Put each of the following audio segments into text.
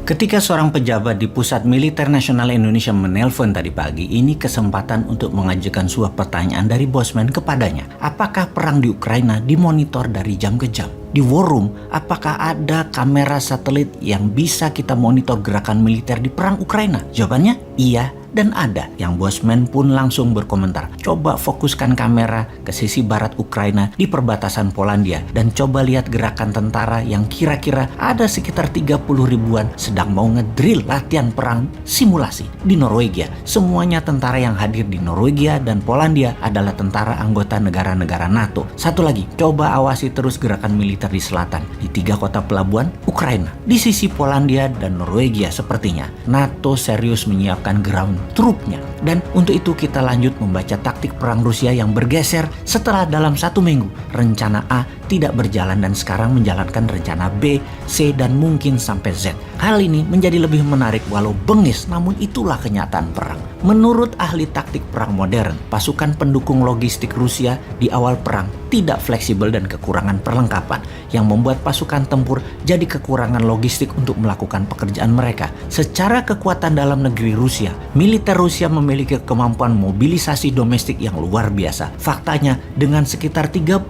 Ketika seorang pejabat di Pusat Militer Nasional Indonesia menelpon tadi pagi, ini kesempatan untuk mengajukan sebuah pertanyaan dari bosman kepadanya. Apakah perang di Ukraina dimonitor dari jam ke jam? Di War Room, apakah ada kamera satelit yang bisa kita monitor gerakan militer di perang Ukraina? Jawabannya iya dan ada. Yang bosman pun langsung berkomentar, coba fokuskan kamera ke sisi barat Ukraina di perbatasan Polandia dan coba lihat gerakan tentara yang kira-kira ada sekitar 30 ribuan sedang mau ngedrill latihan perang simulasi di Norwegia. Semuanya tentara yang hadir di Norwegia dan Polandia adalah tentara anggota negara-negara NATO. Satu lagi, coba awasi terus gerakan militer di selatan di 3 kota pelabuhan Ukraina. Di sisi Polandia dan Norwegia sepertinya NATO serius menyiapkan ground trupnya. Dan untuk itu kita lanjut membaca taktik perang Rusia yang bergeser setelah dalam 1 minggu rencana A tidak berjalan dan sekarang menjalankan rencana B, C, dan mungkin sampai Z. Hal ini menjadi lebih menarik walau bengis, namun itulah kenyataan perang. Menurut ahli taktik perang modern, pasukan pendukung logistik Rusia di awal perang tidak fleksibel dan kekurangan perlengkapan yang membuat pasukan tempur jadi kekurangan logistik untuk melakukan pekerjaan mereka. Secara kekuatan dalam negeri Rusia, militer Rusia memiliki kemampuan mobilisasi domestik yang luar biasa. Faktanya, dengan sekitar 30.000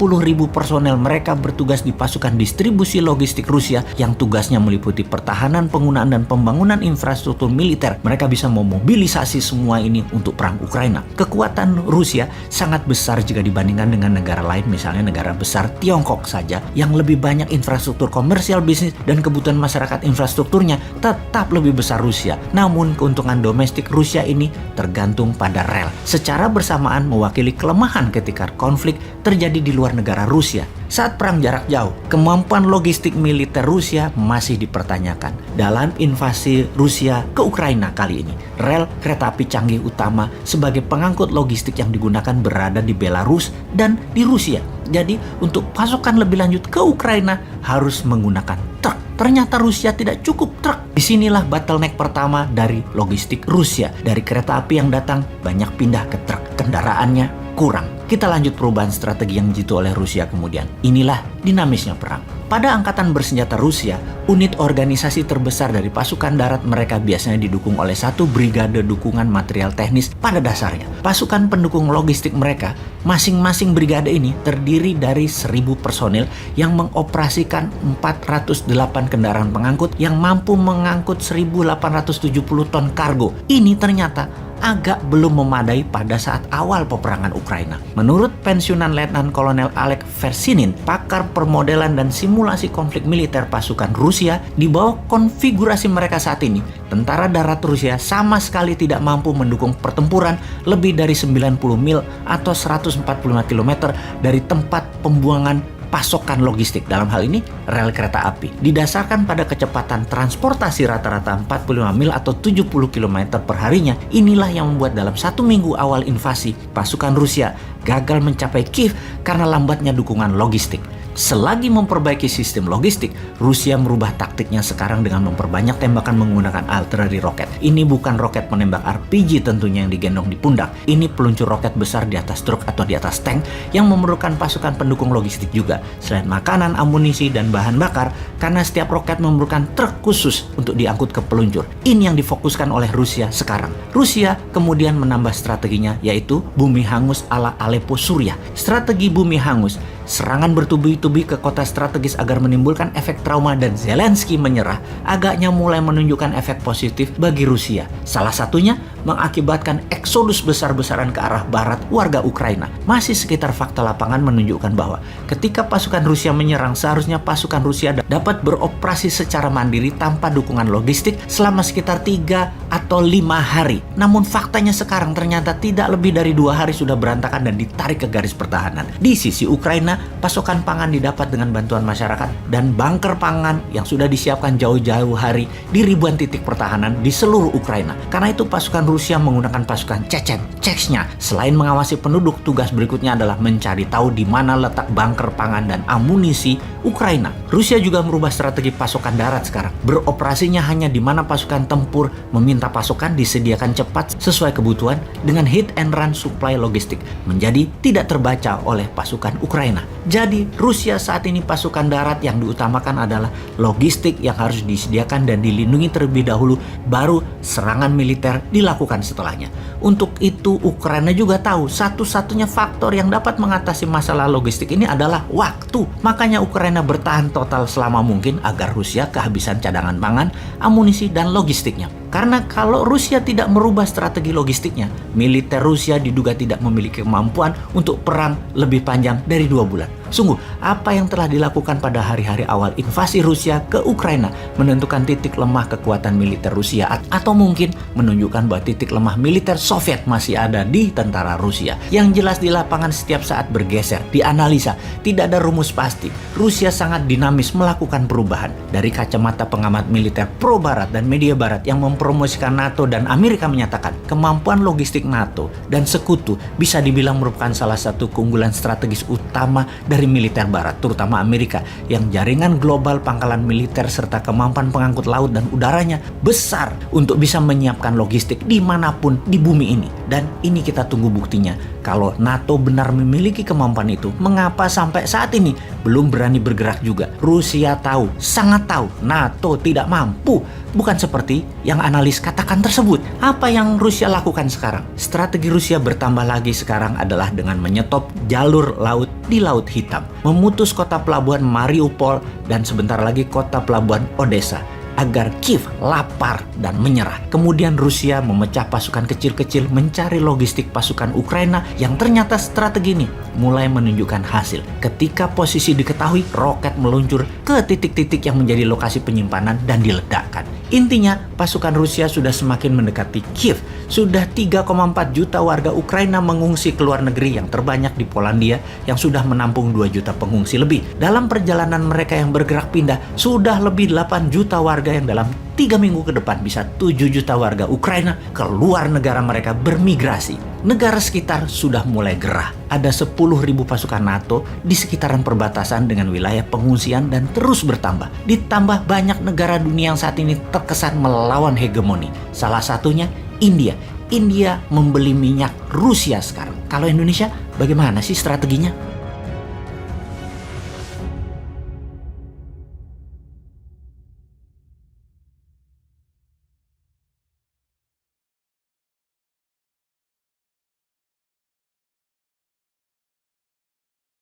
personel mereka bertugas di pasukan distribusi logistik Rusia yang tugasnya meliputi pertahanan, penggunaan, dan pembangunan infrastruktur militer. Mereka bisa memobilisasi semua ini untuk perang Ukraina. Kekuatan Rusia sangat besar jika dibandingkan dengan negara lain, misalnya negara besar Tiongkok saja yang lebih banyak infrastruktur komersial, bisnis, dan kebutuhan masyarakat infrastrukturnya tetap lebih besar Rusia. Namun keuntungan domestik Rusia ini tergantung pada rel. Secara bersamaan mewakili kelemahan ketika konflik terjadi di luar negara Rusia. Saat perang jarak jauh, kemampuan logistik militer Rusia masih dipertanyakan. Dalam invasi Rusia ke Ukraina kali ini, rel kereta api canggih utama sebagai pengangkut logistik yang digunakan berada di Belarus dan di Rusia. Jadi, untuk pasukan lebih lanjut ke Ukraina harus menggunakan truk. Ternyata Rusia tidak cukup truk. Disinilah bottleneck pertama dari logistik Rusia. Dari kereta api yang datang, banyak pindah ke truk. Kendaraannya kurang. Kita lanjut perubahan strategi yang jitu oleh Rusia kemudian. Inilah dinamisnya perang. Pada angkatan bersenjata Rusia, unit organisasi terbesar dari pasukan darat mereka biasanya didukung oleh 1 brigade dukungan material teknis pada dasarnya. Pasukan pendukung logistik mereka, masing-masing brigade ini terdiri dari 1.000 personil yang mengoperasikan 408 kendaraan pengangkut yang mampu mengangkut 1.870 ton kargo. Ini ternyata agak belum memadai pada saat awal peperangan Ukraina. Menurut pensiunan Letnan Kolonel Alek Versinin, pakar permodelan dan simulasi konflik militer pasukan Rusia, di bawah konfigurasi mereka saat ini, tentara darat Rusia sama sekali tidak mampu mendukung pertempuran lebih dari 90 mil atau 145 km dari tempat pembuangan pasokan logistik, dalam hal ini rel kereta api. Didasarkan pada kecepatan transportasi rata-rata 45 mil atau 70 km per harinya, inilah yang membuat dalam 1 minggu awal invasi, pasukan Rusia gagal mencapai Kiev karena lambatnya dukungan logistik. Selagi memperbaiki sistem logistik, Rusia merubah taktiknya sekarang dengan memperbanyak tembakan menggunakan artileri roket. Ini bukan roket menembak RPG tentunya yang digendong di pundak. Ini peluncur roket besar di atas truk atau di atas tank yang memerlukan pasukan pendukung logistik juga. Selain makanan, amunisi, dan bahan bakar, karena setiap roket memerlukan truk khusus untuk diangkut ke peluncur. Ini yang difokuskan oleh Rusia sekarang. Rusia kemudian menambah strateginya, yaitu bumi hangus ala Aleppo, Suriah. Strategi bumi hangus, serangan bertubi-tubi ke kota strategis agar menimbulkan efek trauma dan Zelensky menyerah, agaknya mulai menunjukkan efek positif bagi Rusia. Salah satunya mengakibatkan eksodus besar-besaran ke arah barat warga Ukraina. Masih sekitar fakta lapangan menunjukkan bahwa ketika pasukan Rusia menyerang, seharusnya pasukan Rusia dapat beroperasi secara mandiri tanpa dukungan logistik selama sekitar 3 atau 5 hari. Namun faktanya sekarang ternyata tidak lebih dari 2 hari sudah berantakan dan ditarik ke garis pertahanan. Di sisi Ukraina, pasokan pangan didapat dengan bantuan masyarakat dan bunker pangan yang sudah disiapkan jauh-jauh hari di ribuan titik pertahanan di seluruh Ukraina. Karena itu pasukan Rusia Rusia menggunakan pasukan Chechen-Chechnya. Selain mengawasi penduduk, tugas berikutnya adalah mencari tahu di mana letak bunker pangan dan amunisi Ukraina. Rusia juga merubah strategi pasokan darat sekarang. Beroperasinya hanya di mana pasukan tempur meminta pasukan disediakan cepat sesuai kebutuhan dengan hit and run supply logistik menjadi tidak terbaca oleh pasukan Ukraina. Jadi Rusia saat ini pasukan darat yang diutamakan adalah logistik yang harus disediakan dan dilindungi terlebih dahulu, baru serangan militer dilakukan setelahnya. Untuk itu Ukraina juga tahu satu-satunya faktor yang dapat mengatasi masalah logistik ini adalah waktu. Makanya Ukraina bertahan total selama mungkin agar Rusia kehabisan cadangan pangan, amunisi, dan logistiknya. Karena kalau Rusia tidak merubah strategi logistiknya, militer Rusia diduga tidak memiliki kemampuan untuk perang lebih panjang dari 2 bulan. Sungguh, apa yang telah dilakukan pada hari-hari awal invasi Rusia ke Ukraina menentukan titik lemah kekuatan militer Rusia, atau mungkin menunjukkan bahwa titik lemah militer Soviet masih ada di tentara Rusia. Yang jelas di lapangan setiap saat bergeser, dianalisa, tidak ada rumus pasti. Rusia sangat dinamis melakukan perubahan. Dari kacamata pengamat militer pro Barat dan media Barat yang mempromosikan NATO dan Amerika menyatakan kemampuan logistik NATO dan sekutu bisa dibilang merupakan salah satu keunggulan strategis utama dari militer Barat, terutama Amerika, yang jaringan global pangkalan militer serta kemampuan pengangkut laut dan udaranya besar untuk bisa menyiapkan logistik dimanapun di bumi ini. Dan ini kita tunggu buktinya. Kalau NATO benar memiliki kemampuan itu, mengapa sampai saat ini belum berani bergerak juga? Rusia tahu, sangat tahu, NATO tidak mampu. Bukan seperti yang analis katakan tersebut. Apa yang Rusia lakukan sekarang? Strategi Rusia bertambah lagi sekarang adalah dengan menyetop jalur laut di Laut Hitam, memutus kota pelabuhan Mariupol dan sebentar lagi kota pelabuhan Odessa, agar Kiev lapar dan menyerah. Kemudian Rusia memecah pasukan kecil-kecil mencari logistik pasukan Ukraina, yang ternyata strategi ini mulai menunjukkan hasil. Ketika posisi diketahui, roket meluncur ke titik-titik yang menjadi lokasi penyimpanan dan diledakkan. Intinya, pasukan Rusia sudah semakin mendekati Kiev. Sudah 3,4 juta warga Ukraina mengungsi ke luar negeri, yang terbanyak di Polandia yang sudah menampung 2 juta pengungsi lebih. Dalam perjalanan mereka yang bergerak pindah, sudah lebih 8 juta warga yang dalam 3 minggu ke depan bisa 7 juta warga Ukraina ke luar negara mereka bermigrasi. Negara sekitar sudah mulai gerah. Ada 10.000 pasukan NATO di sekitaran perbatasan dengan wilayah pengungsian dan terus bertambah. Ditambah banyak negara dunia yang saat ini terkesan melawan hegemoni. Salah satunya India. India membeli minyak Rusia sekarang. Kalau Indonesia, bagaimana sih strateginya?